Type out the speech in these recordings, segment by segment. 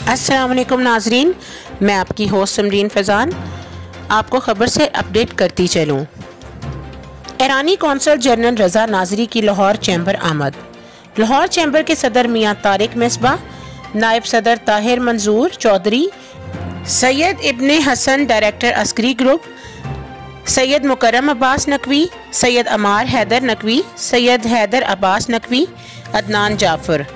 अस्सलाम वालेकुम नाजरीन, मैं आपकी होस्ट समरीन फैज़ान आपको ख़बर से अपडेट करती चलूँ। ईरानी कौंसल जनरल रज़ा नाज़री की लाहौर चैम्बर आमद। लाहौर चैम्बर के सदर मियाँ तारिक मिसबा, नायब सदर ताहिर मंजूर चौधरी, सैयद इब्ने हसन डायरेक्टर अस्करी ग्रुप, सैयद मुकर्रम अब्बास नकवी, सैयद अमार हैदर नकवी, सैयद हैदर अब्बास नकवी, अदनान जाफ़र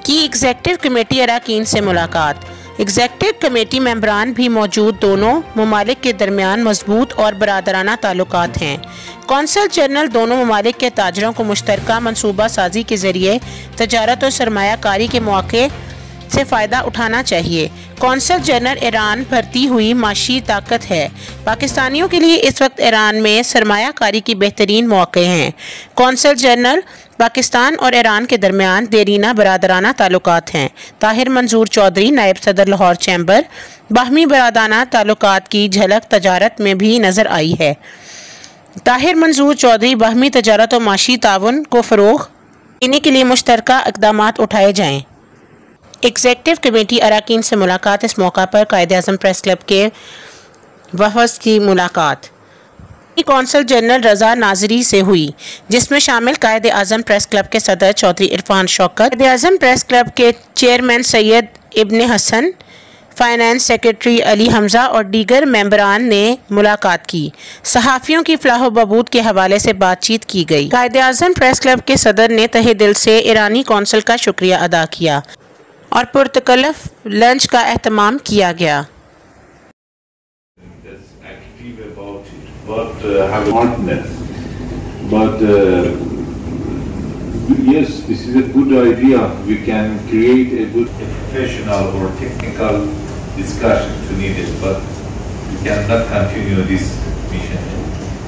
की एग्जेक्टिव कमेटी अरकान से मुलाकात। एग्जेक्टिव कमेटी मेंबरान भी मौजूद। दोनों ममालिक के दरमियान मजबूत और बरादराना ताल्लुकात हैं। कौंसल जनरल दोनों ममालिक के ताजरों को मुश्तरका मनसूबा साजी के ज़रिए तजारत और सरमायाकारी के मौके से फ़ायदा उठाना चाहिए। कौंसल जनरल ईरान बढ़ती हुई माशी ताकत है। पाकिस्तानियों के लिए इस वक्त ईरान में सरमायाकारी की बेहतरीन मौके हैं। कौंसल जनरल पाकिस्तान और ईरान के दरमियान देरीना बरादराना ताल्लुकात हैं। ताहिर मंजूर चौधरी नायब सदर लाहौर चैम्बर, बाहमी बरादराना ताल्लुकात की झलक तजारत में भी नज़र आई है। ताहिर मंजूर चौधरी बाहमी तजारत और माशी ताउन को फ़रोग़ देने के लिए मुश्तरका इक़दामात उठाए जाएँ। एग्जेक्टिव कमेटी अरकान से मुलाकात। इस मौका पर कायद-ए-आज़म प्रेस क्लब के वफ़द की मुलाकात कौंसल जनरल रज़ा नाज़री से हुई, जिसमें शामिल कायद-ए-आज़म प्रेस क्लब के सदर चौधरी इरफान शौकत, कायद-ए-आज़म प्रेस क्लब के चेयरमैन सैयद इब्ने Hasan, finance secretary Ali Hamza और दीगर मेंबरान ने मुलाकात की। सहाफ़ियों की फलाह बहबूद के हवाले से बातचीत की गई। कायद-ए-आज़म प्रेस क्लब के सदर ने तहे दिल से ईरानी कौंसल का शुक्रिया अदा किया और पुरतकल्लफ लंच का एहतमाम किया गया। But have a partner. But yes, this is a good idea. We can create a good professional or technical discussion to need it, but we cannot continue this mission.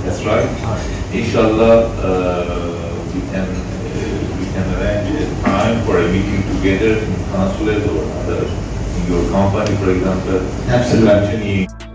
That's right. Inshallah, we can arrange a time for a meeting together in consulate or other, in your company, for example. Absolutely. Continuing.